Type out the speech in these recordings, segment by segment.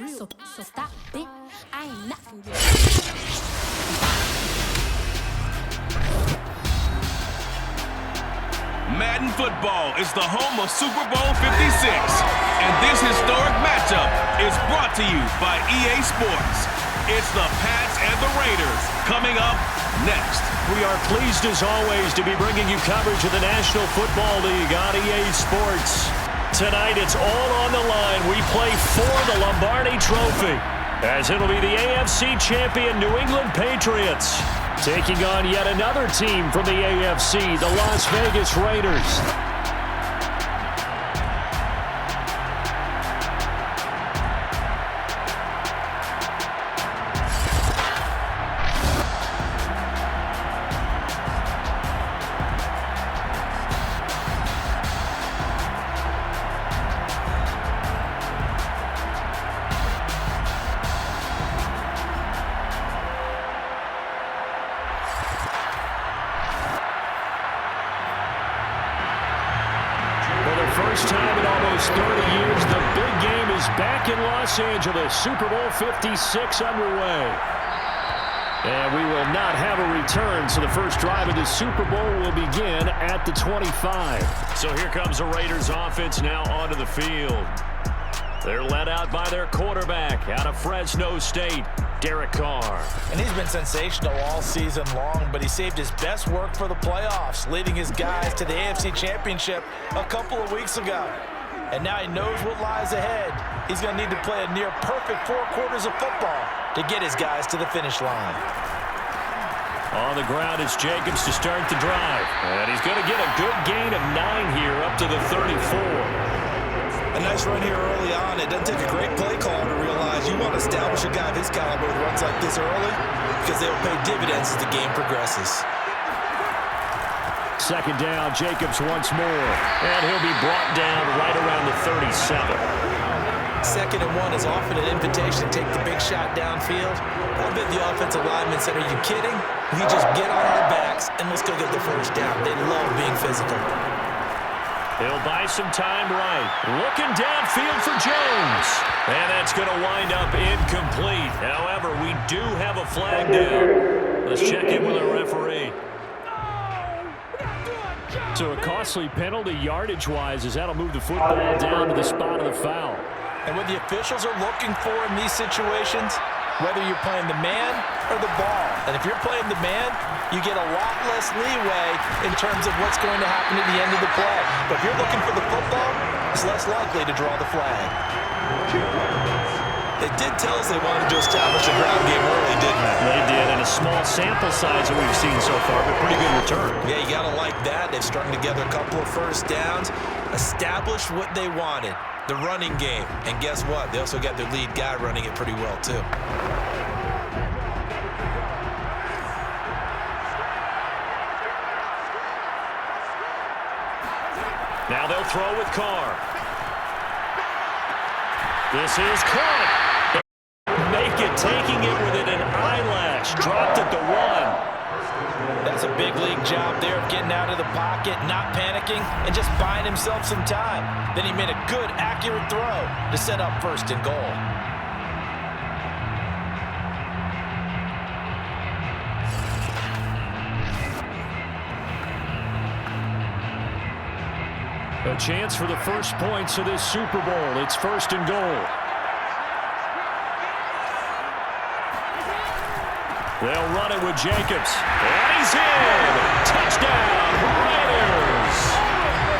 So stop it. I ain't nothing real. Madden football is the home of Super Bowl 56, and this historic matchup is brought to you by EA Sports. It's the Pats and the Raiders coming up next. We are pleased as always to be bringing you coverage of the National Football League on EA Sports. Tonight it's all on the line. We play for the Lombardi Trophy, as it'll be the AFC champion New England Patriots taking on yet another team from the AFC, the Las Vegas Raiders. First time in almost 30 years, the big game is back in Los Angeles. Super Bowl 56 underway. And we will not have a return, so the first drive of the Super Bowl will begin at the 25. So here comes the Raiders offense now onto the field. They're led out by their quarterback out of Fresno State, Derek Carr. And he's been sensational all season long, but he saved his best work for the playoffs, leading his guys to the AFC Championship a couple of weeks ago. And now he knows what lies ahead. He's going to need to play a near-perfect 4 quarters of football to get his guys to the finish line. On the ground, it's Jacobs to start the drive. And he's going to get a good gain of 9 here up to the 34. A nice run here early on. It doesn't take a great play caller to realize you want to establish a guy of his caliber with runs like this early, because they will pay dividends as the game progresses. Second down, Jacobs once more. And he'll be brought down right around the 37. 2nd and 1 is often an invitation to take the big shot downfield. I bet the offensive lineman said, "Are you kidding? We just get on our backs and let's go get the first down." They love being physical. He'll buy some time right. Looking downfield for Jones. And that's going to wind up incomplete. However, we do have a flag down. Let's check in with our referee. So a costly penalty yardage-wise, as that'll move the football down to the spot of the foul. And what the officials are looking for in these situations, whether you're playing the man or the ball. And if you're playing the man, you get a lot less leeway in terms of what's going to happen at the end of the play. But if you're looking for the football, it's less likely to draw the flag. They did tell us they wanted to establish a ground game early, didn't they? They did, and a small sample size that we've seen so far, but pretty good return. Yeah, you got to like that. They've strung together a couple of first downs, established what they wanted, the running game. And guess what? They also got their lead guy running it pretty well, too. Now they'll throw with Carr. This is caught. Make it, taking it within an eyelash. Dropped at the 1. That's a big league job there of getting out of the pocket, not panicking, and just buying himself some time. Then he made a good, accurate throw to set up 1st and goal. A chance for the first points of this Super Bowl. It's 1st and goal. They'll run it with Jacobs. And he's in! Touchdown, Raiders!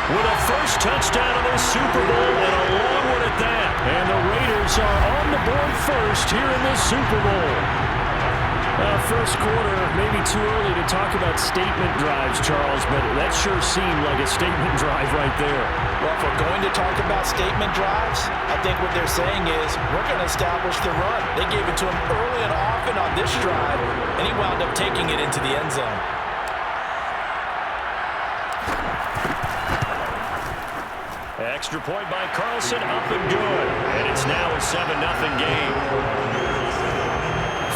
With a first touchdown of this Super Bowl, and a long one at that. And the Raiders are on the board first here in this Super Bowl. First quarter, maybe too early to talk about statement drives, Charles, but that sure seemed like a statement drive right there. Well, if we're going to talk about statement drives, I think what they're saying is we're going to establish the run. They gave it to him early and often on this drive, and he wound up taking it into the end zone. Extra point by Carlson, up and good. And it's now a 7-0 game.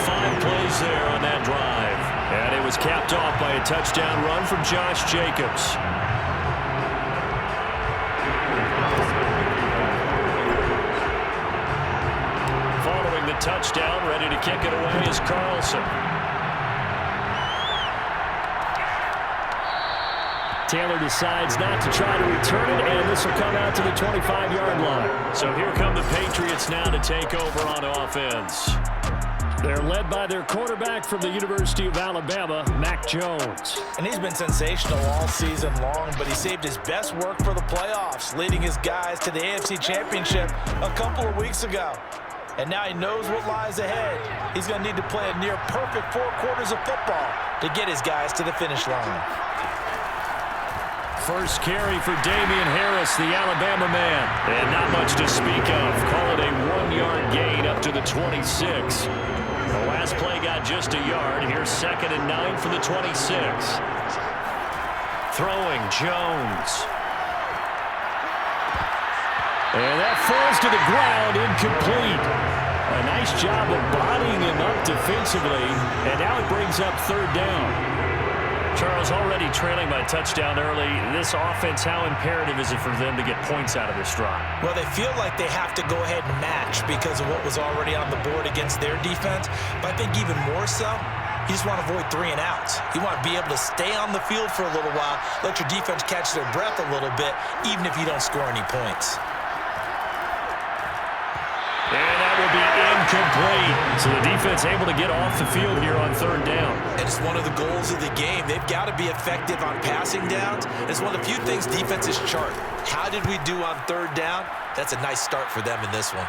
5 plays there on that drive. And it was capped off by a touchdown run from Josh Jacobs. the touchdown. Ready to kick it away is Carlson. Taylor decides not to try to return it, and this will come out to the 25-yard line. So here come the Patriots now to take over on offense. They're led by their quarterback from the University of Alabama, Mac Jones. And he's been sensational all season long, but he saved his best work for the playoffs, leading his guys to the AFC Championship a couple of weeks ago. And now he knows what lies ahead. He's going to need to play a near-perfect 4 quarters of football to get his guys to the finish line. First carry for Damian Harris, the Alabama man. And not much to speak of. Call it a 1-yard gain up to the 26. The last play got just a yard. Here's 2nd and 9 for the 26. Throwing Jones. And that falls to the ground, incomplete. A nice job of bodying him up defensively. And now it brings up 3rd down. Charles, already trailing by a touchdown early. This offense, how imperative is it for them to get points out of this drive? Well, they feel like they have to go ahead and match because of what was already on the board against their defense. But I think even more so, you just want to avoid 3 and outs. You want to be able to stay on the field for a little while, let your defense catch their breath a little bit, even if you don't score any points. And that will be incomplete. So the defense able to get off the field here on 3rd down. And it's one of the goals of the game. They've got to be effective on passing downs. It's one of the few things defenses chart. How did we do on 3rd down? That's a nice start for them in this one.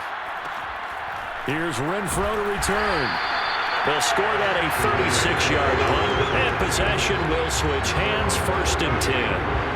Here's Renfro to return. They'll score that a 36-yard punt. And possession will switch hands, 1st and 10.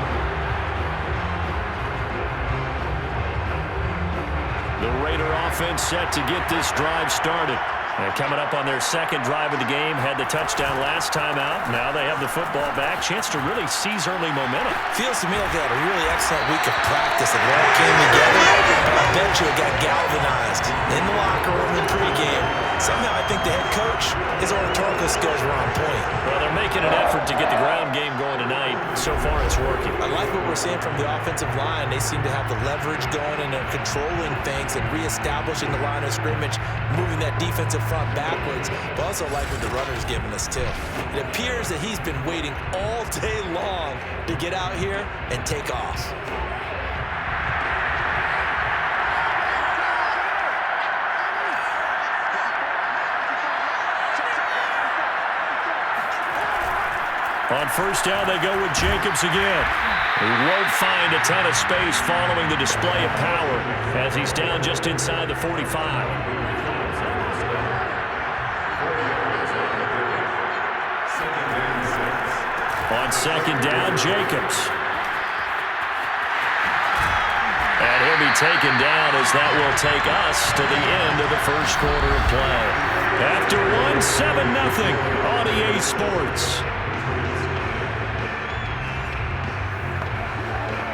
The Raider offense set to get this drive started. And coming up on their 2nd drive of the game, had the touchdown last time out. Now they have the football back. Chance to really seize early momentum. Feels to me like they had a really excellent week of practice. It all came together, but I bet you it got galvanized in the locker room in pregame. Somehow I think the head coach, his oratorical skills were on point. Well, they're making an effort to get the ground game going tonight. So far, it's working. I like what we're seeing from the offensive line. They seem to have the leverage going and they're controlling things and reestablishing the line of scrimmage, moving that defensive front backwards. But also like what the runner's giving us, too. It appears that he's been waiting all day long to get out here and take off. On 1st down, they go with Jacobs again. He won't find a ton of space following the display of power as he's down just inside the 45. On 2nd down, Jacobs. And he'll be taken down as that will take us to the end of the 1st quarter of play. After 7-0 on EA Sports.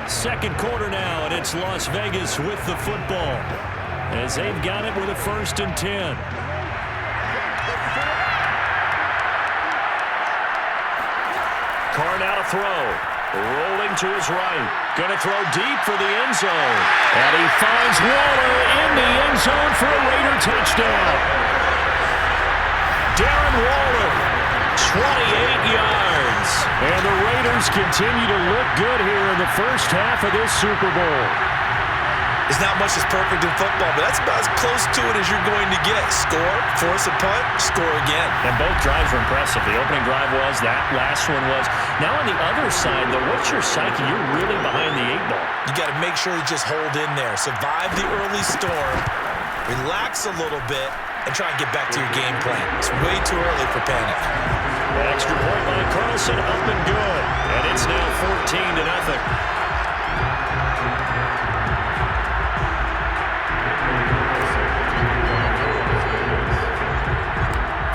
2nd quarter now, and it's Las Vegas with the football as they've got it with a 1st and 10. Carr now to throw. Rolling to his right. Going to throw deep for the end zone. And he finds Waller in the end zone for a Raider touchdown. Darren Waller, 28 yards. And the Raiders continue to look good here in the 1st half of this Super Bowl. There's not much that's perfect in football, but that's about as close to it as you're going to get. Score, force a punt, score again. And both drives were impressive. The opening drive was, that last one was. Now on the other side, though, what's your psyche? You're really behind the 8 ball. You got to make sure you just hold in there. Survive the early storm, relax a little bit, and try and get back to your game plan. It's way too early for panic. An extra point by Carlson, up and good. And it's now 14-0.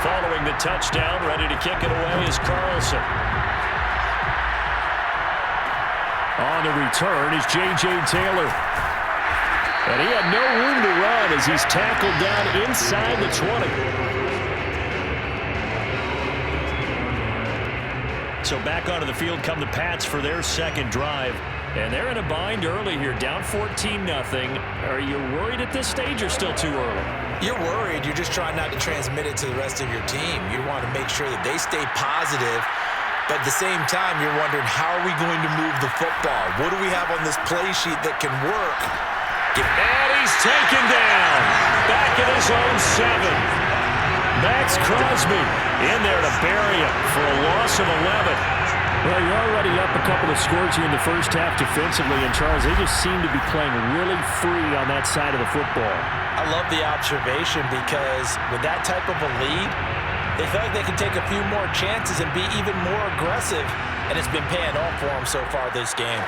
Following the touchdown, ready to kick it away is Carlson. On the return is J.J. Taylor. And he had no room to run as he's tackled down inside the 20. So back onto the field come the Pats for their 2nd drive. And they're in a bind early here, down 14-0. Are you worried at this stage or still too early? You're worried. You're just trying not to transmit it to the rest of your team. You want to make sure that they stay positive. But at the same time, you're wondering, how are we going to move the football? What do we have on this play sheet that can work? And he's taken down. Back at his own 7. Max Crosby in there to bury him for a loss of 11. Well, you're already up a couple of scores here in the first half defensively, and Charles, they just seem to be playing really free on that side of the football. I love the observation because with that type of a lead, they feel like they can take a few more chances and be even more aggressive, and it's been paying off for them so far this game.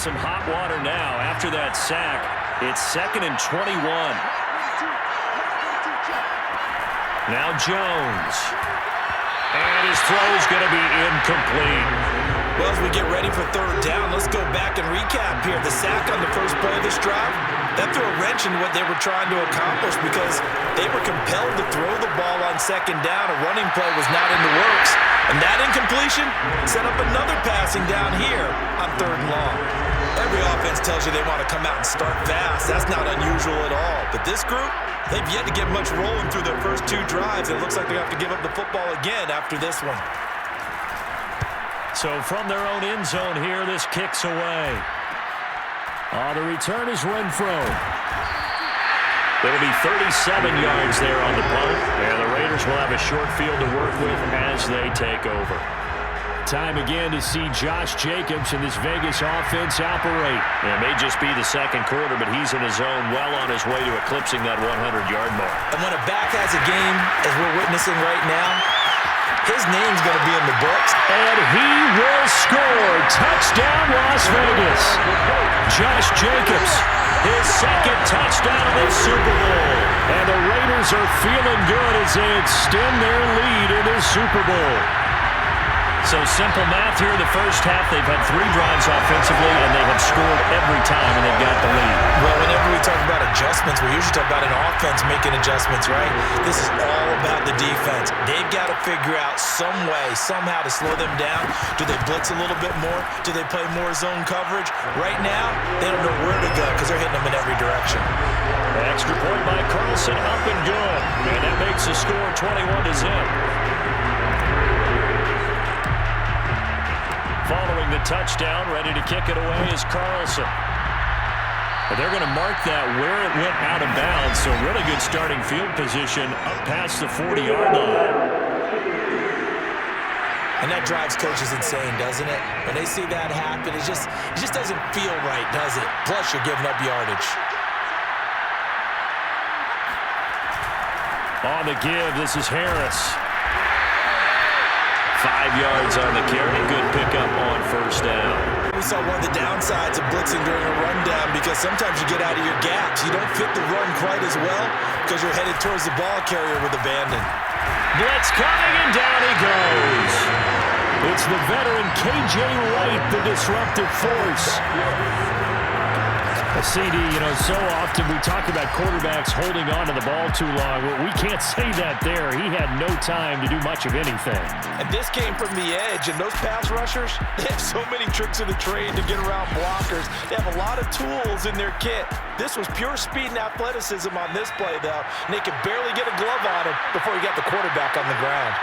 Some hot water now after that sack. It's 2nd and 21. Now Jones. And his throw is going to be incomplete. Well, as we get ready for 3rd down, let's go back and recap here. The sack on the first play of this drive, that threw a wrench in what they were trying to accomplish because they were compelled to throw the ball on 2nd down. A running play was not in the works. And that incompletion set up another passing down here on 3rd and long. Every offense tells you they want to come out and start fast. That's not unusual at all. But this group, they've yet to get much rolling through their first 2 drives. It looks like they have to give up the football again after this one. So from their own end zone here, this kicks away. The return is Renfro. It'll be 37 yards there on the punt, and the Raiders will have a short field to work with as they take over. Time again to see Josh Jacobs and this Vegas offense operate. It may just be the 2nd quarter, but he's in his zone well on his way to eclipsing that 100-yard mark. And when a back has a game, as we're witnessing right now, his name's going to be in the books. And he will score. Touchdown, Las Vegas. Josh Jacobs, his 2nd touchdown of the Super Bowl. And the Raiders are feeling good as they extend their lead in the Super Bowl. So simple math here in the first half. They've had 3 drives offensively, and they have scored every time, and they've got the lead. Well, whenever we talk about adjustments, we usually talk about an offense making adjustments, right? This is all about the defense. They've got to figure out some way, somehow to slow them down. Do they blitz a little bit more? Do they play more zone coverage? Right now, they don't know where to go because they're hitting them in every direction. Extra point by Carlson, up and good. And that makes the score 21-0. Following the touchdown, ready to kick it away is Carlson. But they're going to mark that where it went out of bounds, so really good starting field position up past the 40-yard line. And that drives coaches insane, doesn't it? When they see that happen, it just doesn't feel right, does it? Plus, you're giving up yardage. On the give, this is Harris. 5 yards on the carry. Good pickup on 1st down. We saw one of the downsides of blitzing during a rundown because sometimes you get out of your gaps. You don't fit the run quite as well because you're headed towards the ball carrier with abandon. Blitz coming, and down he goes. It's the veteran K.J. Wright, the disruptive force. CD, so often we talk about quarterbacks holding on to the ball too long. Well, we can't say that there. He had no time to do much of anything. And this came from the edge, and those pass rushers, they have so many tricks of the trade to get around blockers. They have a lot of tools in their kit. This was pure speed and athleticism on this play, though, and they could barely get a glove on him before he got the quarterback on the ground.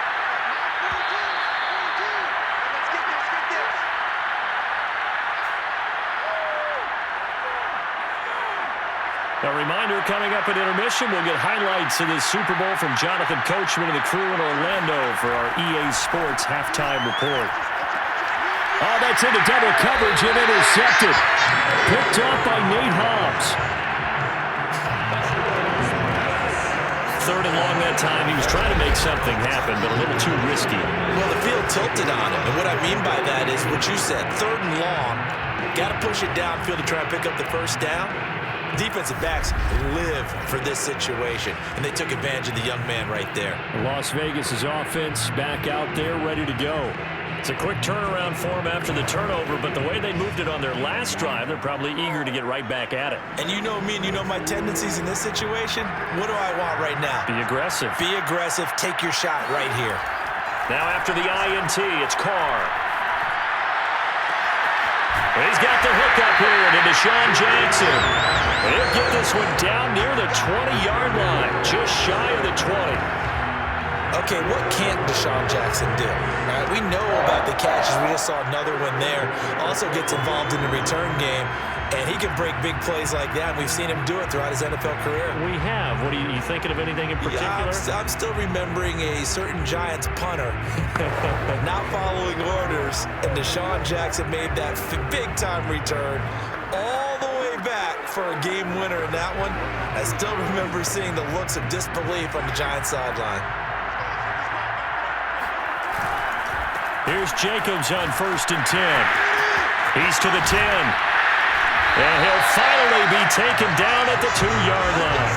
A reminder, coming up at intermission, we'll get highlights of this Super Bowl from Jonathan Coachman and the crew in Orlando for our EA Sports halftime report. Oh, that's into double coverage and intercepted. Picked off by Nate Hobbs. 3rd and long that time. He was trying to make something happen, but a little too risky. Well, the field tilted on him, and what I mean by that is what you said. 3rd and long, got to push it downfield to try and pick up the 1st down. Defensive backs live for this situation, and they took advantage of the young man right there. Las Vegas' offense back out there ready to go. It's a quick turnaround for them after the turnover, but the way they moved it on their last drive, they're probably eager to get right back at it. And you know me and you know my tendencies in this situation. What do I want right now? Be aggressive. Be aggressive. Take your shot right here. Now after the INT, it's Carr. He's got the hook up here to Deshaun Jackson. He'll get this one down near the 20-yard line, just shy of the 20. Okay, what can't Deshaun Jackson do? All right, we know about the catches. We just saw another one there. Also gets involved in the return game, and he can break big plays like that. We've seen him do it throughout his NFL career. We have. What are you thinking of anything in particular? Yeah, I'm still remembering a certain Giants punter not following orders, and Deshaun Jackson made that big-time return all the way back for a game winner in that one. I still remember seeing the looks of disbelief on the Giants sideline. Here's Jacobs on 1st and 10. He's to the 10. And he'll finally be taken down at the 2-yard line.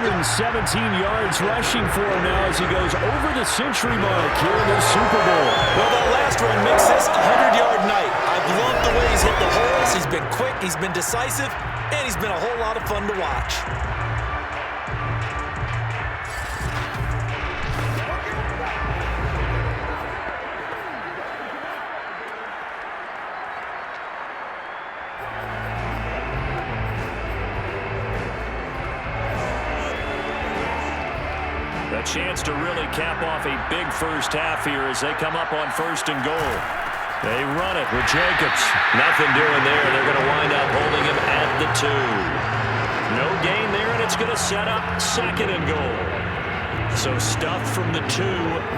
117 yards rushing for him now as he goes over the century mark here in the Super Bowl. Well, that last run makes this a 100-yard night. I've loved the way he's hit the holes. He's been quick, he's been decisive, and he's been a whole lot of fun to watch. Chance to really cap off a big first half here as they come up on 1st and goal. They run it with Jacobs. Nothing doing there. They're going to wind up holding him at the 2. No gain there, and it's going to set up 2nd and goal. So stuffed from the 2.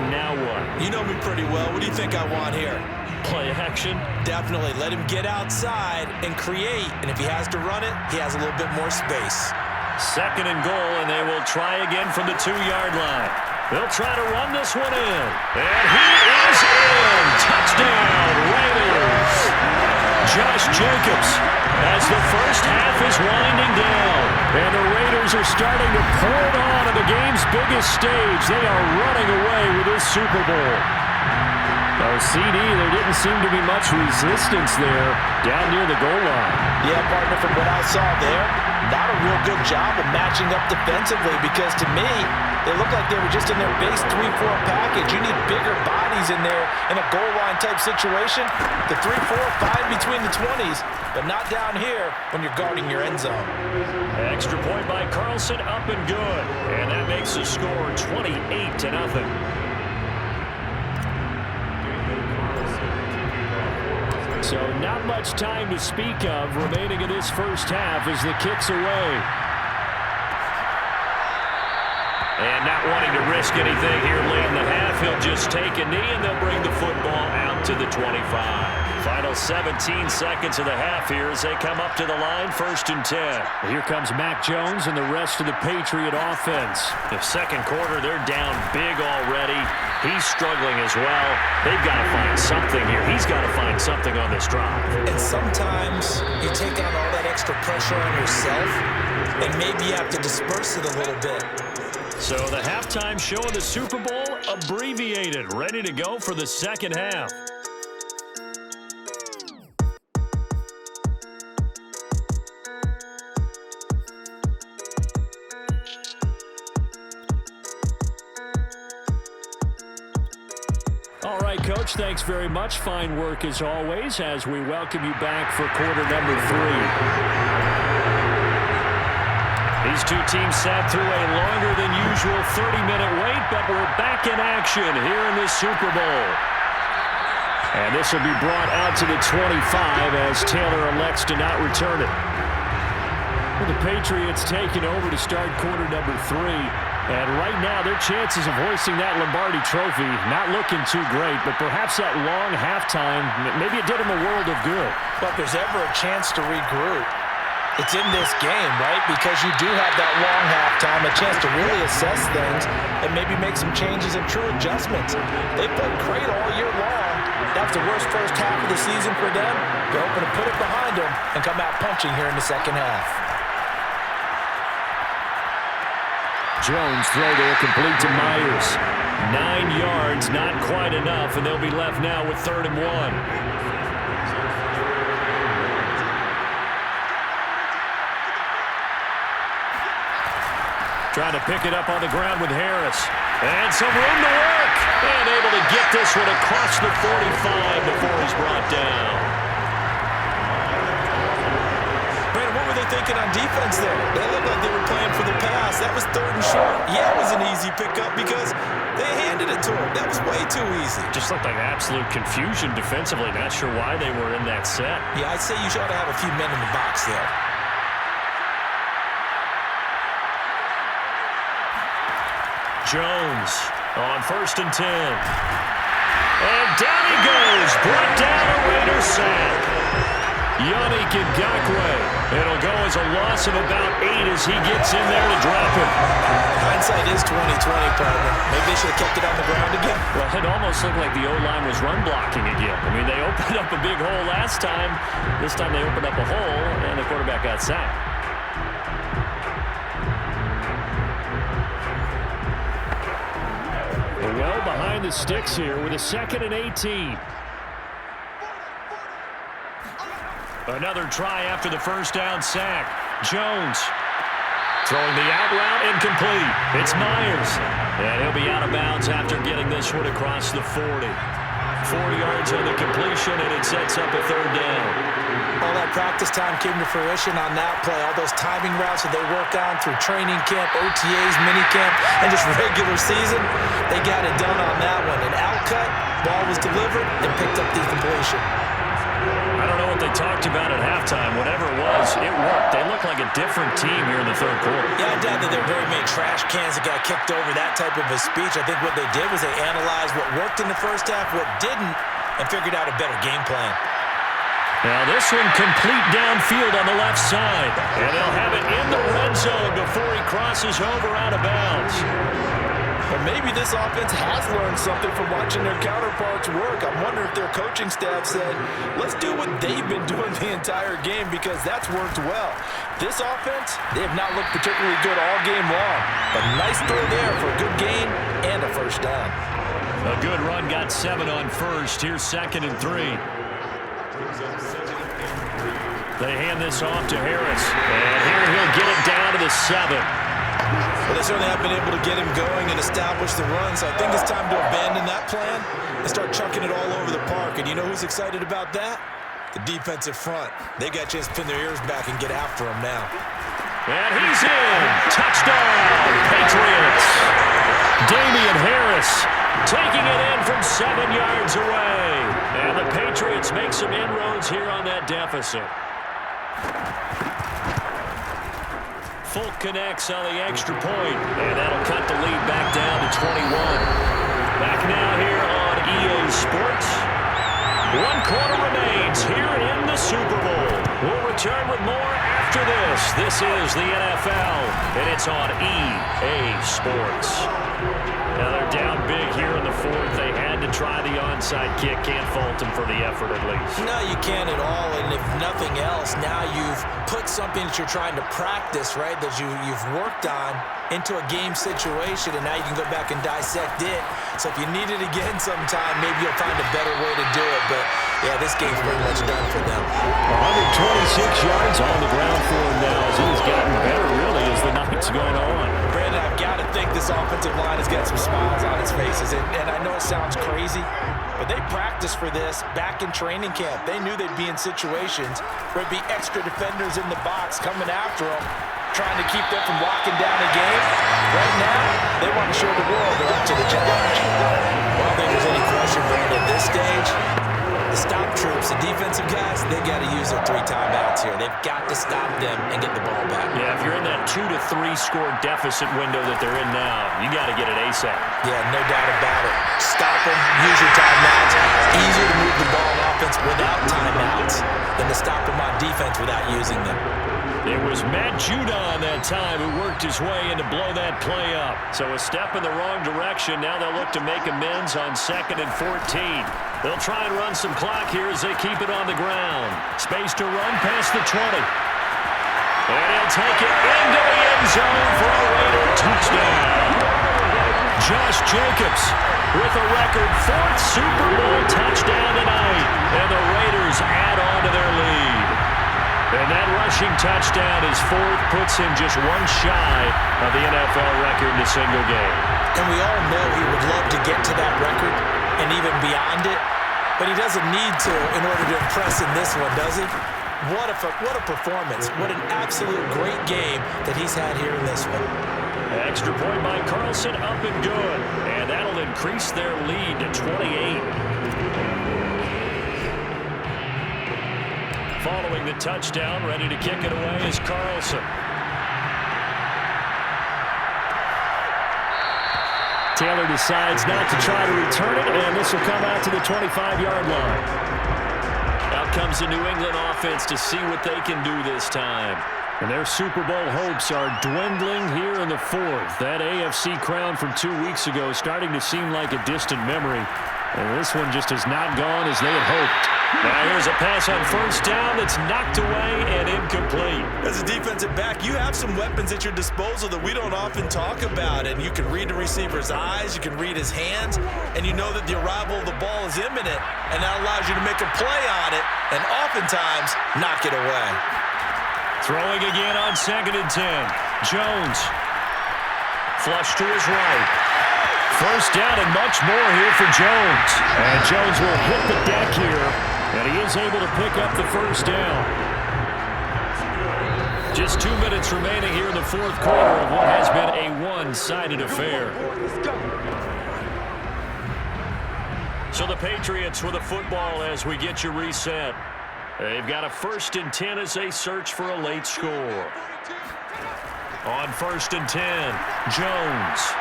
Now what? You know me pretty well. What do you think I want here? Play action? Definitely. Let him get outside and create. And if he has to run it, he has a little bit more space. 2nd and goal, and they will try again from the 2-yard line. They'll try to run this one in. And he is in. Touchdown, Raiders. Josh Jacobs as the first half is winding down. And the Raiders are starting to pour it on the game's biggest stage. They are running away with this Super Bowl. Oh, CD, there didn't seem to be much resistance there down near the goal line. Yeah, partner, from what I saw there, not a real good job of matching up defensively because to me, they look like they were just in their base 3-4 package. You need bigger bodies in there in a goal line type situation. The 3-4, fine between the 20s, but not down here when you're guarding your end zone. Extra point by Carlson, up and good. And that makes the score 28-0. So not much time to speak of remaining in this first half as the kick's away. And not wanting to risk anything here late in the half, he'll just take a knee and they'll bring the football out to the 25. Final 17 seconds of the half here as they come up to the line, 1st and 10. Here comes Mac Jones and the rest of the Patriot offense. The second quarter, they're down big already. He's struggling as well. They've got to find something here. He's got to find something on this drive. And sometimes you take on all that extra pressure on yourself, and maybe you have to disperse it a little bit. So the halftime show of the Super Bowl abbreviated, ready to go for the second half. All right, Coach, thanks very much. Fine work as always as we welcome you back for quarter number 3. These two teams sat through a longer than usual 30-minute wait, but we're back in action here in the Super Bowl. And this will be brought out to the 25 as Taylor elects to not return it. Well, the Patriots taking over to start quarter number 3. And right now, their chances of hoisting that Lombardi trophy not looking too great, but perhaps that long halftime, maybe it did them a world of good. But if there's ever a chance to regroup, it's in this game, right? Because you do have that long halftime, a chance to really assess things and maybe make some changes and true adjustments. They played great all year long. That's the worst first half of the season for them. They're hoping to put it behind them and come out punching here in the second half. Jones throw there complete to Myers. 9 yards, not quite enough, and they'll be left now with 3rd and 1. Trying to pick it up on the ground with Harris. And some room to work. And able to get this one across the 45 before he's brought down. Brandon, what were they thinking on defense there? They looked like they were playing for the pass. That was 3rd and short. Yeah, it was an easy pickup because they handed it to him. That was way too easy. Just looked like absolute confusion defensively. Not sure why they were in that set. Yeah, I'd say you ought to have a few men in the box there. Jones on 1st and 10. And down he goes. Brought down a Raider sack. Yannick Ngakoue. It'll go as a loss of about 8 as he gets in there to drop it. Hindsight is 20/20, partner. Maybe they should have kept it on the ground again. Well, it almost looked like the O-line was run blocking again. I mean, they opened up a big hole last time. This time they opened up a hole, and the quarterback got sacked. Well behind the sticks here with a 2nd and 18. Another try after the first down sack. Jones throwing the out route incomplete. It's Myers. And he'll be out of bounds after getting this one across the 40. 4 yards on the completion, and it sets up a 3rd down. All that practice time came to fruition on that play. All those timing routes that they worked on through training camp, OTAs, minicamp, and just regular season, they got it done on that one. An out cut, ball was delivered, and picked up the completion. I don't know what they talked about at halftime. Whatever it was, it worked. They look like a different team here in the 3rd quarter. Yeah, I doubt that there were very many trash cans that got kicked over that type of a speech. I think what they did was they analyzed what worked in the first half, what didn't, and figured out a better game plan. Now this one complete downfield on the left side. And they'll have it in the red zone before he crosses over out of bounds. But maybe this offense has learned something from watching their counterparts work. I'm wondering if their coaching staff said, let's do what they've been doing the entire game because that's worked well. This offense, they have not looked particularly good all game long. But nice throw there for a good gain and a 1st down. A good run got 7 on 1st. Here's 2nd and 3. They hand this off to Harris. And here he'll get it down to the 7. Well, they certainly have been able to get him going and establish the run, so I think it's time to abandon that plan and start chucking it all over the park. And you know who's excited about that? The defensive front. They got a chance to pin their ears back and get after him now. And he's in. Touchdown, Patriots. Damian Harris taking it in from 7 yards away. And the Patriots make some inroads here on that deficit. Folk connects on the extra point, and that'll cut the lead back down to 21. Back now here on EA Sports. 1 quarter remains here in the Super Bowl. We'll return with more after this. This is the NFL, and it's on EA Sports. Now they're down big here in the 4th. They had to try the onside kick. Can't fault them for the effort at least. No, you can't at all. And if nothing else, now you've put something that you're trying to practice, right, that you've worked on into a game situation, and now you can go back and dissect it. So if you need it again sometime, maybe you'll find a better way to do it. But, yeah, this game's pretty much done for them. 126 yards on the ground for him now as he's gotten better, really, as the night's going on. Brandon, I've got to think this offensive line has got some smiles on its faces. And I know it sounds crazy, but they practiced for this back in training camp. They knew they'd be in situations where it'd be extra defenders in the box coming after them, trying to keep them from locking down a game. Right now, they want to show the world they're up to the challenge. I don't think there's any question, Brandon, at this stage. The stop troops, the defensive guys, they got to use their 3 timeouts here. They've got to stop them and get the ball back. Yeah, if you're in that 2 to 3 score deficit window that they're in now, you got to get it ASAP. Yeah, no doubt about it. Stop them, use your timeouts. Easier to move the ball on offense without timeouts than to stop them on defense without using them. It was Matt Judon that time who worked his way in to blow that play up. So a step in the wrong direction. Now they'll look to make amends on 2nd and 14. They'll try and run some clock here as they keep it on the ground. Space to run past the 20. And he'll take it into the end zone for a Raider touchdown. Josh Jacobs with a record 4th Super Bowl touchdown tonight. And the Raiders add on to their lead. And that rushing touchdown, his 4th, puts him just one shy of the NFL record in a single game. And we all know he would love to get to that record and even beyond it, but he doesn't need to in order to impress in this one, does he? What a performance. What an absolute great game that he's had here in this one. Extra point by Carlson, up and good. And that'll increase their lead to 28. Following the touchdown, ready to kick it away is Carlson. Taylor decides not to try to return it, and this will come out to the 25-yard line. Out comes the New England offense to see what they can do this time. And their Super Bowl hopes are dwindling here in the 4th. That AFC crown from 2 weeks ago is starting to seem like a distant memory. And this one just has not gone as they had hoped. Now here's a pass on 1st down that's knocked away and incomplete. As a defensive back, you have some weapons at your disposal that we don't often talk about. And you can read the receiver's eyes, you can read his hands, and you know that the arrival of the ball is imminent. And that allows you to make a play on it and oftentimes knock it away. Throwing again on 2nd and 10. Jones. Flush to his right. 1st down and much more here for Jones. And Jones will hit the deck here, and he is able to pick up the 1st down. Just 2 minutes remaining here in the 4th quarter of what has been a one-sided affair. So the Patriots with a football as we get you reset. They've got a 1st and 10 as they search for a late score. On 1st and 10, Jones.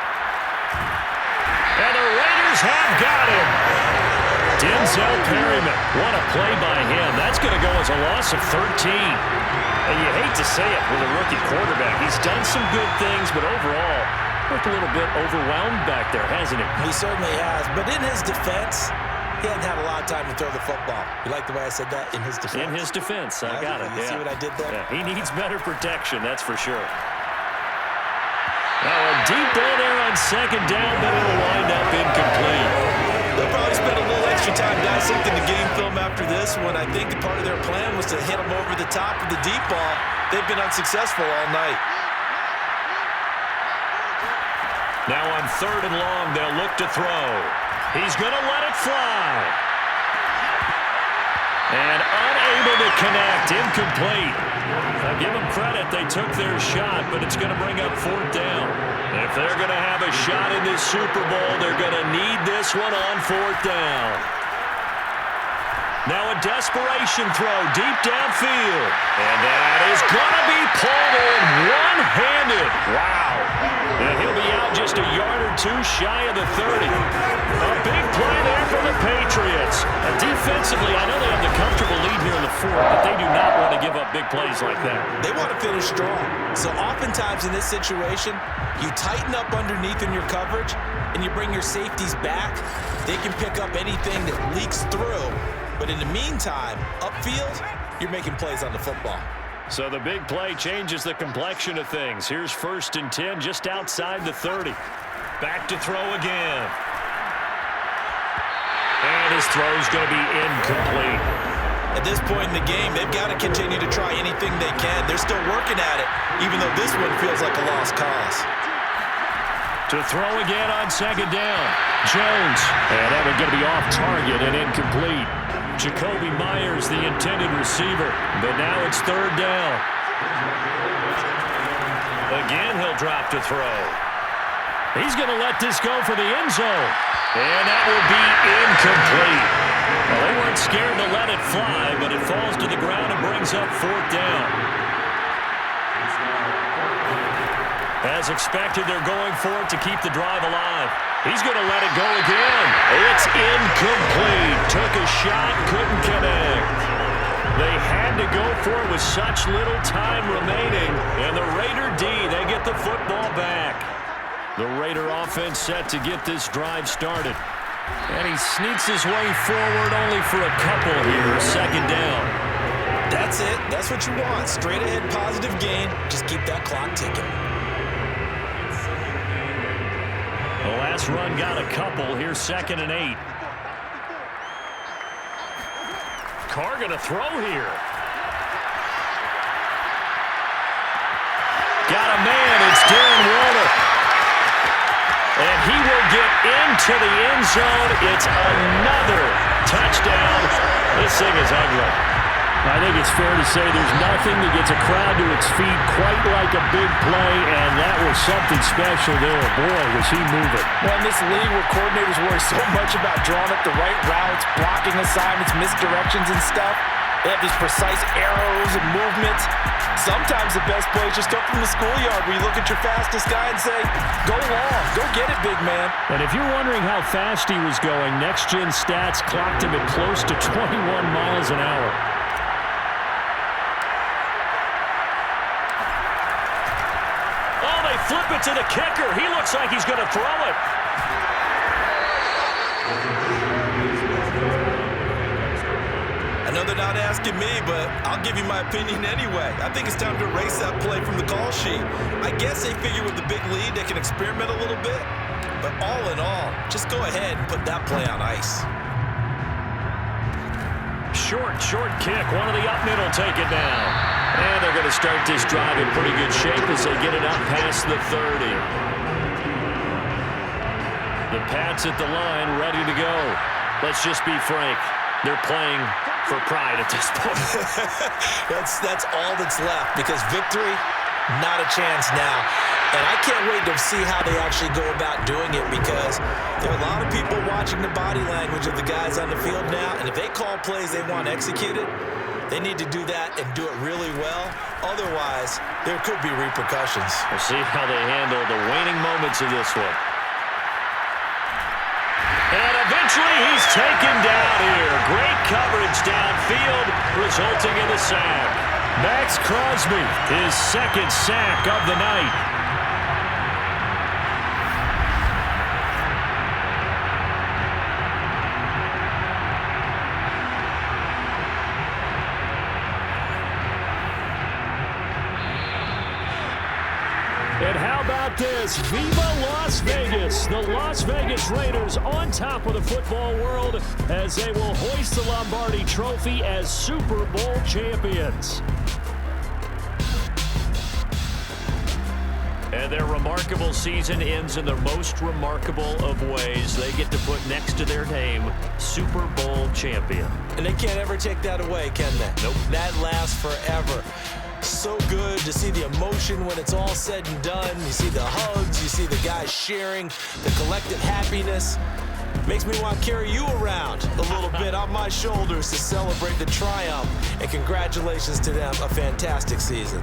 And the Raiders have got him. Denzel Perryman. What a play by him. That's going to go as a loss of 13. And you hate to say it with a rookie quarterback. He's done some good things, but overall, looked a little bit overwhelmed back there, hasn't he? He certainly has. But in his defense, he hadn't had a lot of time to throw the football. You like the way I said that? In his defense. In his defense. I got it. You see what I did there? Yeah, he needs better protection, that's for sure. Now a deep ball there on 2nd down, but it'll wind up incomplete. They'll probably spend a little extra time dissecting the game film after this one. I think part of their plan was to hit them over the top of the deep ball. They've been unsuccessful all night. Now on 3rd and long, they'll look to throw. He's going to let it fly. And unable to connect, incomplete. I'll give them credit, they took their shot, but it's going to bring up 4th down. If they're going to have a shot in this Super Bowl, they're going to need this one on 4th down. Now a desperation throw deep downfield. And that is going to be pulled in one-handed. Wow. And he'll be out just a yard or two shy of the 30. A big play there for the Patriots. And defensively, I know they have the comfortable lead here in the 4th, but they do not want to give up big plays like that. They want to finish strong. So oftentimes in this situation, you tighten up underneath in your coverage, and you bring your safeties back. They can pick up anything that leaks through. But in the meantime, upfield, you're making plays on the football. So the big play changes the complexion of things. Here's 1st and 10 just outside the 30. Back to throw again. And his throw's going to be incomplete. At this point in the game, they've got to continue to try anything they can. They're still working at it, even though this one feels like a lost cause. To throw again on 2nd down. Jones. And that one's going to be off target and incomplete. Jacoby Myers, the intended receiver. But now it's 3rd down. Again, he'll drop to throw. He's going to let this go for the end zone. And that will be incomplete. Well, they weren't scared to let it fly, but it falls to the ground and brings up 4th down. As expected, they're going for it to keep the drive alive. He's going to let it go again. It's incomplete. Took a shot, couldn't connect. They had to go for it with such little time remaining. And the Raider D, they get the football back. The Raider offense set to get this drive started. And he sneaks his way forward only for a couple here. 2nd down. That's it. That's what you want. Straight ahead positive gain. Just keep that clock ticking. The last pass run got a couple. Here's 2nd and 8. Carr going to throw here. Got a man. It's Darren Waller. And he will get into the end zone. It's another touchdown. This thing is ugly. I think it's fair to say there's nothing that gets a crowd to its feet quite like a big play, and that was something special there. Boy, was he moving. Well, in this league where coordinators worry so much about drawing up the right routes, blocking assignments, misdirections and stuff, they have these precise arrows and movements. Sometimes the best plays just come from the schoolyard where you look at your fastest guy and say, go long, go get it, big man. And if you're wondering how fast he was going, Next Gen Stats clocked him at close to 21 miles an hour. Oh, they flip it to the kicker. He looks like he's going to throw it. I know they're not asking me, but I'll give you my opinion anyway. I think it's time to erase that play from the call sheet. I guess they figure with the big lead they can experiment a little bit. But all in all, just go ahead and put that play on ice. Short kick. One of the up mid will take it down. And they're going to start this drive in pretty good shape as they get it up past the 30. The Pats at the line, ready to go. Let's just be frank. They're playing for pride at this point. That's all that's left, because victory, not a chance now. And I can't wait to see how they actually go about doing it, because there are a lot of people watching the body language of the guys on the field now, and if they call plays they want executed, they need to do that and do it really well. Otherwise, there could be repercussions. We'll see how they handle the waning moments of this one. And eventually he's taken down here. Great coverage downfield, resulting in the sack. Max Crosby, his 2nd sack of the night. And how about this? Viva Las Vegas! The Las Vegas Raiders on top of the football world as they will hoist the Lombardi Trophy as Super Bowl champions. And their remarkable season ends in the most remarkable of ways. They get to put next to their name, Super Bowl champion. And they can't ever take that away, can they? Nope. That lasts forever. So good to see the emotion when it's all said and done. You see the hugs, you see the guys sharing, the collective happiness. Makes me want to carry you around a little bit on my shoulders to celebrate the triumph. And congratulations to them, a fantastic season.